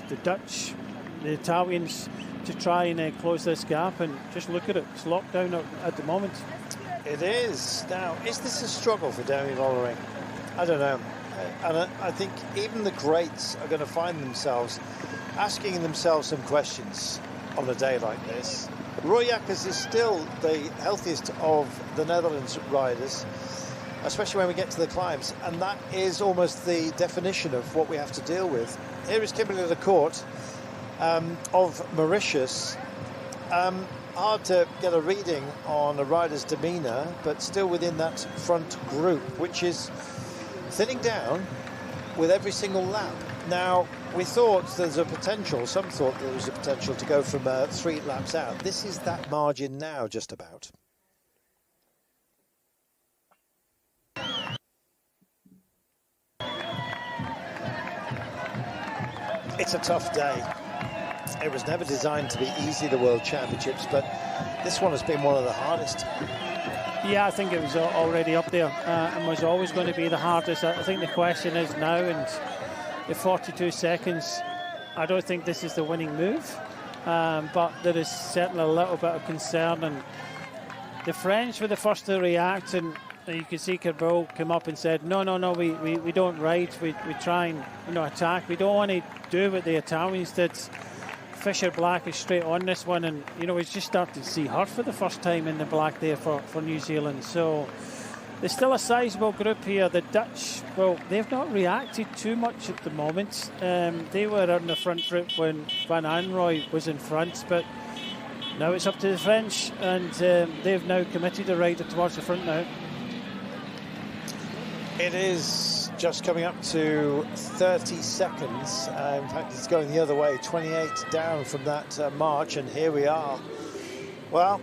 the Dutch, the Italians, to try and close this gap. And just look at it, it's locked down at the moment. It is. Now, is this a struggle for Demi Vollering? I don't know. And I think even the greats are going to find themselves asking themselves some questions on a day like this. Roy Jakkers is still the healthiest of the Netherlands riders, especially when we get to the climbs, and that is almost the definition of what we have to deal with. Here is Kimberly Lecourt of Mauritius. Hard to get a reading on a rider's demeanour, but still within that front group, which is thinning down with every single lap. Now, we thought there's a potential, some thought there was a potential to go from 3 laps out. This is that margin now, just about. It's a tough day. It was never designed to be easy, the World Championships, but this one has been one of the hardest. Yeah, I think it was already up there and was always going to be the hardest. I think the question is now, and the 42 seconds, I don't think this is the winning move, but there is certainly a little bit of concern. And the French were the first to react, and you can see Kerbeau come up and said, no, we don't ride, we try and attack. We don't want to do what the Italians did. Fisher Black is straight on this one, and we just started to see her for the first time in the black there for New Zealand. So there's still a sizable group here. The Dutch, well, they've not reacted too much at the moment. They were on the front group when Van Anrooy was in front, but now it's up to the French, and they've now committed a rider towards the front now. It is just coming up to 30 seconds. In fact, it's going the other way, 28 down from that march, and here we are. Well,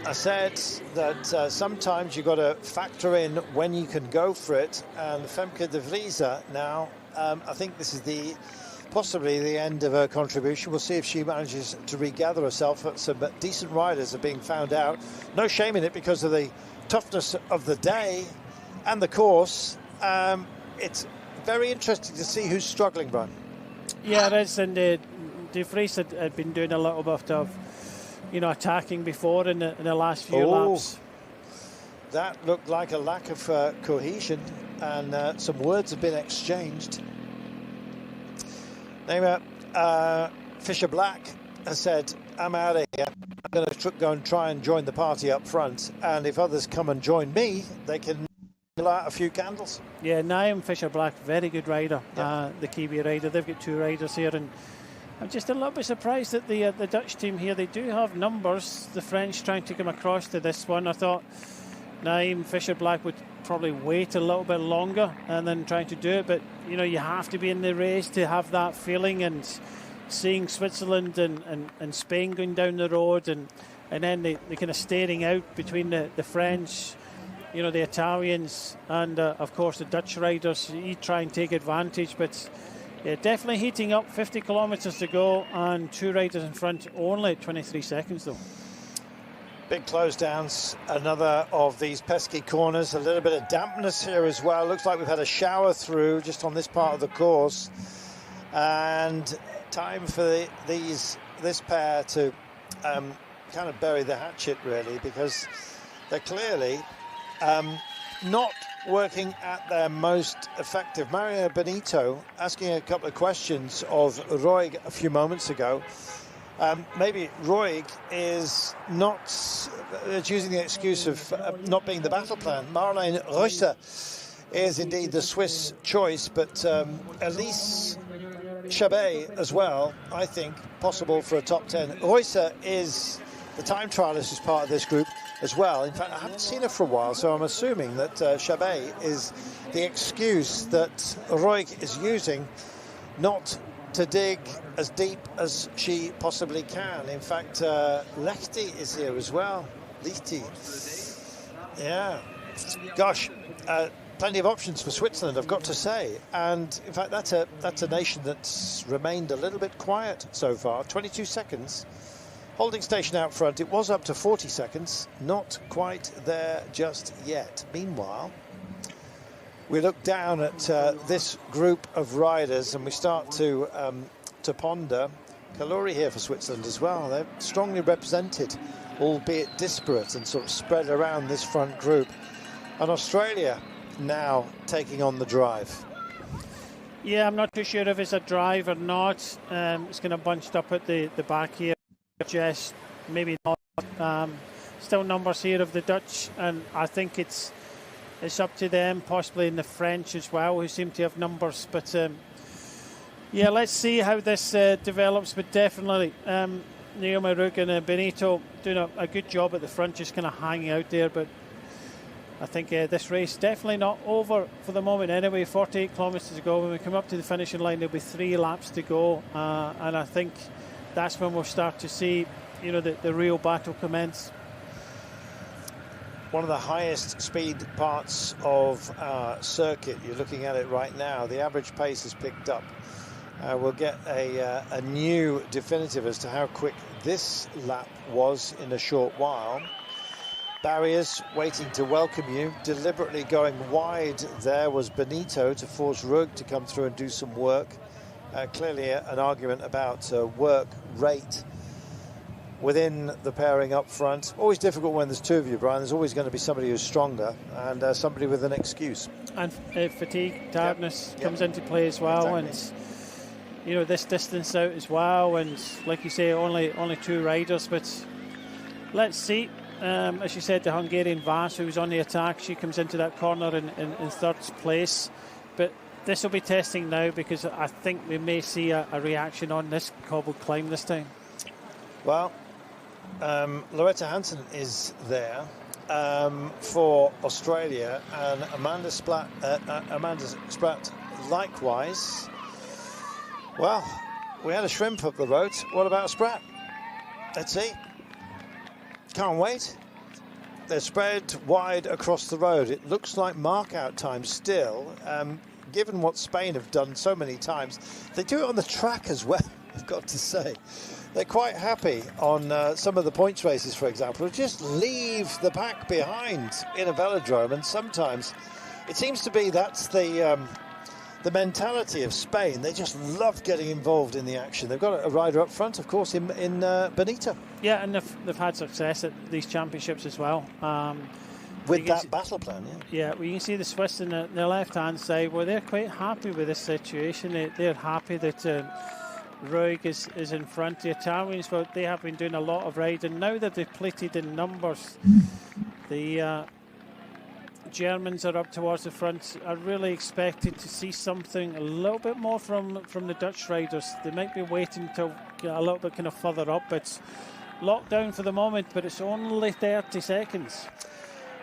I said that sometimes you've got to factor in when you can go for it, and Femke de Vries now, I think this is possibly the end of her contribution. We'll see if she manages to regather herself. Some decent riders are being found out. No shame in it because of the toughness of the day and the course. It's very interesting to see who's struggling, Brian. Yeah, it is, and De Vries had been doing a little bit of attacking before in the last few laps. That looked like a lack of cohesion, and some words have been exchanged. Fisher Black has said, I'm out of here. I'm going to go and try and join the party up front, and if others come and join me, they can light a few candles. Yeah, Niwe Fisher Black, very good rider, yeah. The Kiwi rider. They've got 2 riders here, and I'm just a little bit surprised that the Dutch team here, they do have numbers. The French trying to come across to this one. I thought Niwe Fisher Black would probably wait a little bit longer and then trying to do it, but you have to be in the race to have that feeling, and seeing Switzerland and Spain going down the road, and then the kind of staring out between the French, the Italians, and of course the Dutch riders. You try and take advantage, but yeah, definitely heating up. 50 kilometres to go, and 2 riders in front, only 23 seconds though. Big close downs, another of these pesky corners. A little bit of dampness here as well. Looks like we've had a shower through just on this part of the course, and time for this pair to kind of bury the hatchet, really, because they're clearly not working at their most effective. Mario Benito asking a couple of questions of Roig a few moments ago. Maybe Roig is not using the excuse of not being the battle plan. Marlene Reusser is indeed the Swiss choice, but Elise Chabet as well, I think, possible for a top 10. Reusser is the time trialist as part of this group as well. In fact, I haven't seen her for a while, so I'm assuming that Chabet is the excuse that Roig is using not to dig as deep as she possibly can. In fact, Lechty is here as well. Lechty. Yeah. Gosh, plenty of options for Switzerland, I've got to say. And in fact, that's a nation that's remained a little bit quiet so far. 22 seconds. Holding station out front, it was up to 40 seconds. Not quite there just yet. Meanwhile, we look down at this group of riders, and we start to to ponder. Kalori here for Switzerland as well. They're strongly represented, albeit disparate and sort of spread around this front group. And Australia now taking on the drive. Yeah, I'm not too sure if it's a drive or not. It's kind of bunched up at the back here. Just maybe not. Still numbers here of the Dutch, and I think it's up to them, possibly in the French as well, who seem to have numbers. But yeah, let's see how this develops. But definitely, Naomi Rook and Benito doing a good job at the front, just kind of hanging out there. But I think this race definitely not over for the moment anyway. 48 kilometres to go. When we come up to the finishing line, there'll be 3 laps to go, and I think that's when we'll start to see, you know, the real battle commence. One of the highest speed parts of our circuit. You're looking at it right now. The average pace has picked up. We'll get a new definitive as to how quick this lap was in a short while. Barriers waiting to welcome you. Deliberately going wide there was Benito to force Rug to come through and do some work. Clearly an argument about work rate within the pairing up front. Always difficult when there's 2 of you, Brian. There's always going to be somebody who's stronger and somebody with an excuse. And fatigue, tiredness comes into play as well. Exactly. And, you know, this distance out as well. And like you say, only 2 riders. But let's see. As you said, the Hungarian Vas, who's on the attack, she comes into that corner in 3rd place. But this will be testing now, because I think we may see a reaction on this cobbled climb this time. Well, Loretta Hansen is there for Australia, and Amanda Spratt likewise. Well, we had a shrimp up the road. What about Spratt? Let's see. Can't wait. They're spread wide across the road. It looks like mark-out time still. Given what Spain have done so many times, they do it on the track as well, I've got to say. They're quite happy on some of the points races, for example, to just leave the pack behind in a velodrome. And sometimes it seems to be that's the mentality of Spain. They just love getting involved in the action. They've got a rider up front, of course, in Benito. Yeah, and they've had success at these championships as well. With that battle plan, yeah. Yeah, well, you can see the Swiss on the left-hand side. Well, they're quite happy with this situation. They're happy that Ruig is in front. The Italians, well, they have been doing a lot of riding. Now they're depleted in numbers. The Germans are up towards the front. Are really expected to see something a little bit more from the Dutch riders. They might be waiting until a little bit kind of further up. It's locked down for the moment, but it's only 30 seconds.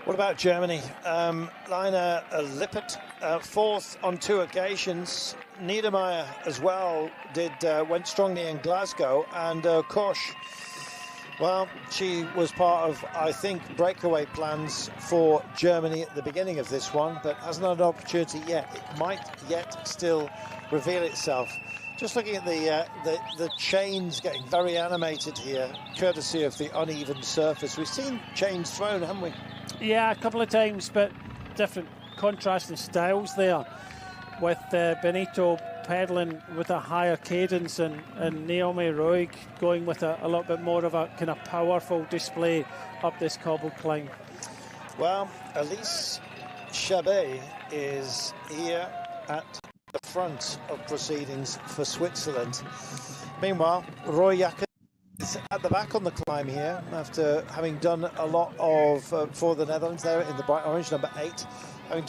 What about Germany? Lina Lippert, 4th on 2 occasions. Niedermeyer as well went strongly in Glasgow, and Koch, well, she was part of, I think, breakaway plans for Germany at the beginning of this one, but hasn't had an opportunity yet. It might yet still reveal itself. Just looking at the chains getting very animated here, courtesy of the uneven surface. We've seen chains thrown, haven't we? Yeah, a couple of times, but different contrasting styles there, with Benito pedaling with a higher cadence and Naomi Roig going with a little bit more of a kind of powerful display up this cobbled climb. Well, Elise Chabet is here at the front of proceedings for Switzerland. Meanwhile, Roy Jacker is at the back on the climb here after having done a lot of for the Netherlands there in the bright orange, number 8, having